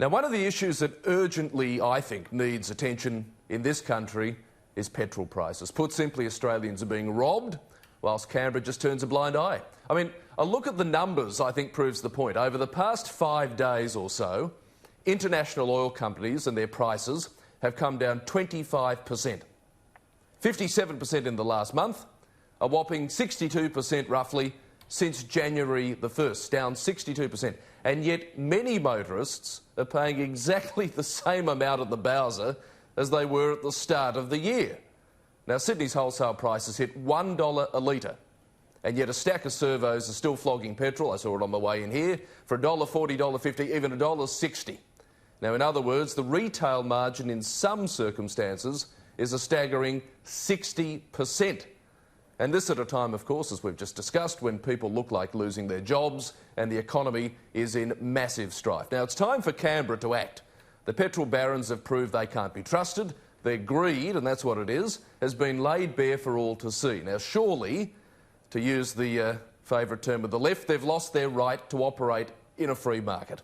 Now, one of the issues that urgently, I think, needs attention in this country is petrol prices. Put simply, Australians are being robbed, whilst Canberra just turns a blind eye. I mean, a look at the numbers, I think, proves the point. Over the past 5 days or so, international oil companies and their prices have come down 25%. 57% in the last month, a whopping 62% roughly since January the 1st, down 62%. And yet many motorists are paying exactly the same amount at the Bowser as they were at the start of the year. Now, Sydney's wholesale prices hit $1 a litre, and yet a stack of servos are still flogging petrol, I saw it on the way in here, for $1.40, $1.50, even $1.60. Now, in other words, the retail margin in some circumstances is a staggering 60%. And this at a time, of course, as we've just discussed, when people look like losing their jobs and the economy is in massive strife. Now, it's time for Canberra to act. The petrol barons have proved they can't be trusted. Their greed, and that's what it is, has been laid bare for all to see. Now, surely, to use the favourite term of the left, they've lost their right to operate in a free market.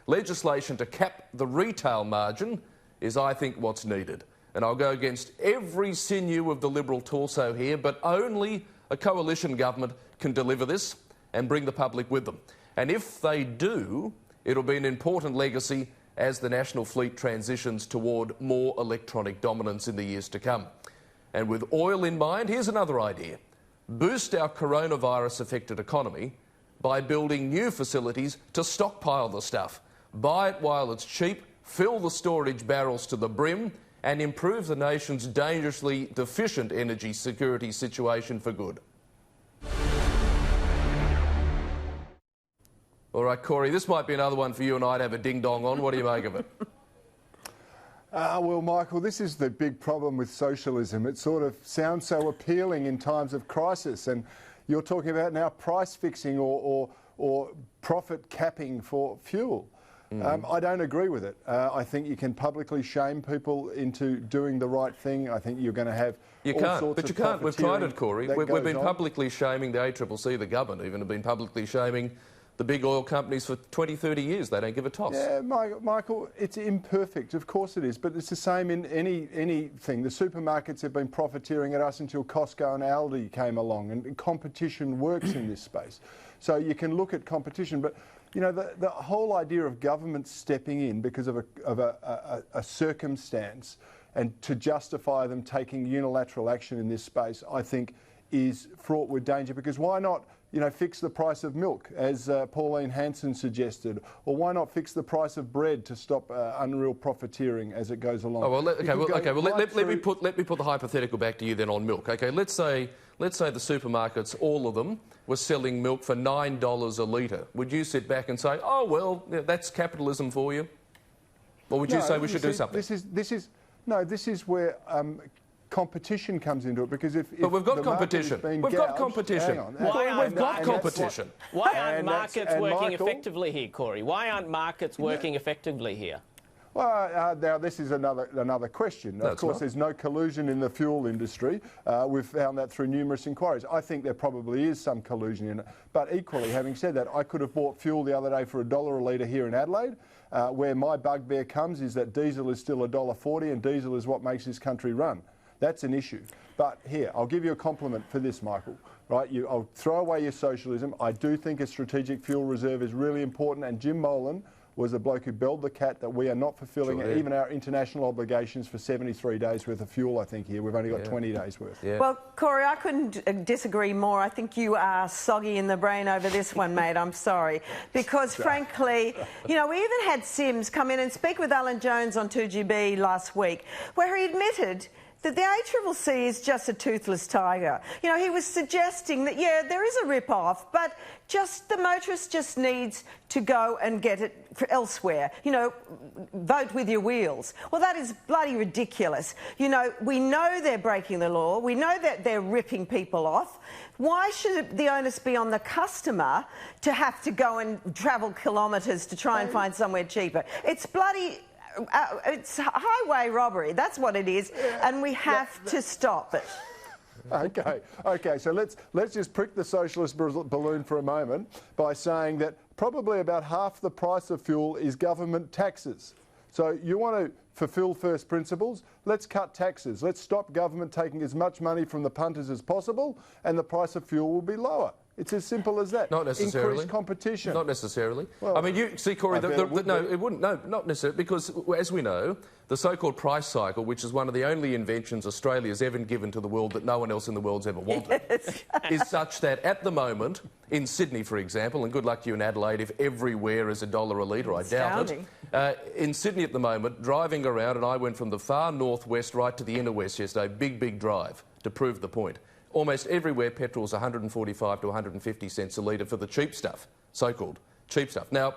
Legislation to cap the retail margin is, I think, what's needed. And I'll go against every sinew of the Liberal torso here, but only a coalition government can deliver this and bring the public with them. And if they do, it'll be an important legacy as the national fleet transitions toward more electronic dominance in the years to come. And with oil in mind, here's another idea. Boost our coronavirus-affected economy by building new facilities to stockpile the stuff. Buy it while it's cheap, fill the storage barrels to the brim, and improve the nation's dangerously deficient energy security situation for good. All right, Corey, this might be another one for you and I to have a ding-dong on. What do you make of it? Well, Michael, this is the big problem with socialism. It sort of sounds so appealing in times of crisis, and you're talking about now price fixing or profit capping for fuel. I don't agree with it. I think you can publicly shame people into doing the right thing. I think you're going to have all sorts but you of can't. We've tried it, Corey. We've been on. publicly shaming the ACCC, the government even have been publicly shaming the big oil companies for 20, 30 years. They don't give a toss. Yeah, Michael, it's imperfect. Of course it is. But it's the same in anything. The supermarkets have been profiteering at us until Costco and Aldi came along, and competition works in this space. So you can look at competition, but you know, the whole idea of government stepping in because of a circumstance and to justify them taking unilateral action in this space, I think, is fraught with danger. Because why not, you know, fix the price of milk, as Pauline Hanson suggested, or why not fix the price of bread to stop unreal profiteering as it goes along? Oh, well, let me put the hypothetical back to you then on milk. Okay, let's say the supermarkets, all of them, were selling milk for $9 a litre. Would you sit back and say, oh well, that's capitalism for you? Or would you say we should do something? This is where competition comes into it, because if but we've got competition. We've got competition. We've got competition. Why aren't markets working effectively here, Corey? Why aren't markets working effectively here? Well, now this is another question. Of course, there's no collusion in the fuel industry. We've found that through numerous inquiries. I think there probably is some collusion in it. But equally, having said that, I could have bought fuel the other day for $1 a litre here in Adelaide. Where my bugbear comes is that diesel is still $1.40, and diesel is what makes this country run. That's an issue. But here, I'll give you a compliment for this, Michael. Right? I'll throw away your socialism. I do think a strategic fuel reserve is really important, and Jim Molan was the bloke who belled the cat that we are not fulfilling even our international obligations for 73 days worth of fuel, I think, here. We've only got 20 days worth. Yeah. Well, Corey, I couldn't disagree more. I think you are soggy in the brain over this one, mate. I'm sorry. Because, frankly, you know, we even had Sims come in and speak with Alan Jones on 2GB last week, where he admitted that the ACCC is just a toothless tiger. You know, he was suggesting that, yeah, there is a rip-off, but just the motorist just needs to go and get it elsewhere. You know, vote with your wheels. Well, that is bloody ridiculous. You know, we know they're breaking the law. We know that they're ripping people off. Why should the onus be on the customer to have to go and travel kilometres to try and find somewhere cheaper? It's bloody... it's highway robbery, that's what it is, and we have to stop it. Okay, so let's just prick the socialist balloon for a moment by saying that probably about half the price of fuel is government taxes. So you want to fulfil first principles, let's cut taxes. Let's stop government taking as much money from the punters as possible, and the price of fuel will be lower. It's as simple as that. Not necessarily. Increase competition. Not necessarily. Well, I mean, you see, Corey, no, it wouldn't. No, not necessarily, because as we know, the so-called price cycle, which is one of the only inventions Australia's ever given to the world that no one else in the world's ever wanted, is such that at the moment, in Sydney, for example, and good luck to you in Adelaide if everywhere is $1 a litre, I doubt it. In Sydney at the moment, driving around, and I went from the far northwest right to the inner west yesterday, big drive, to prove the point. Almost everywhere petrol's 145 to 150 cents a litre for the cheap stuff, so-called cheap stuff. Now,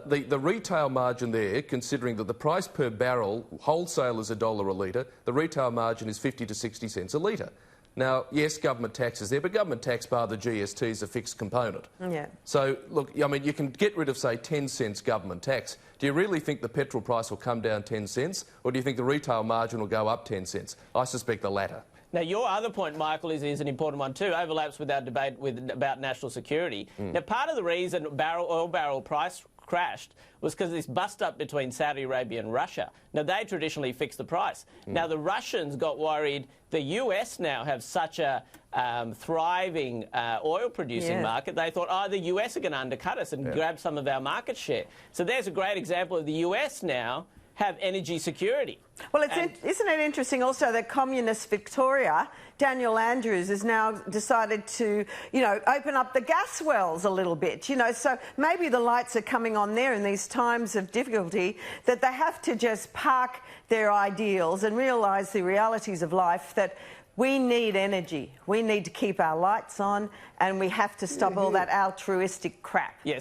the retail margin there, considering that the price per barrel, wholesale is $1 a litre, the retail margin is 50 to 60 cents a litre. Now, yes, government tax is there, but government tax bar the GST is a fixed component. Yeah. So, look, I mean, you can get rid of, say, 10 cents government tax. Do you really think the petrol price will come down 10 cents, or do you think the retail margin will go up 10 cents? I suspect the latter. Now, your other point, Michael, is an important one too, overlaps with our debate about national security. Now, part of the reason oil barrel price crashed was because of this bust-up between Saudi Arabia and Russia. Now, they traditionally fix the price. Now, the Russians got worried the US now have such a thriving oil-producing market. They thought, oh, the US are going to undercut us and grab some of our market share. So there's a great example of the US now have energy security. Well, isn't it interesting also that communist Victoria, Daniel Andrews, has now decided to, open up the gas wells a little bit, so maybe the lights are coming on there in these times of difficulty, that they have to just park their ideals and realise the realities of life, that we need energy. We need to keep our lights on, and we have to stop all that altruistic crap. Yes.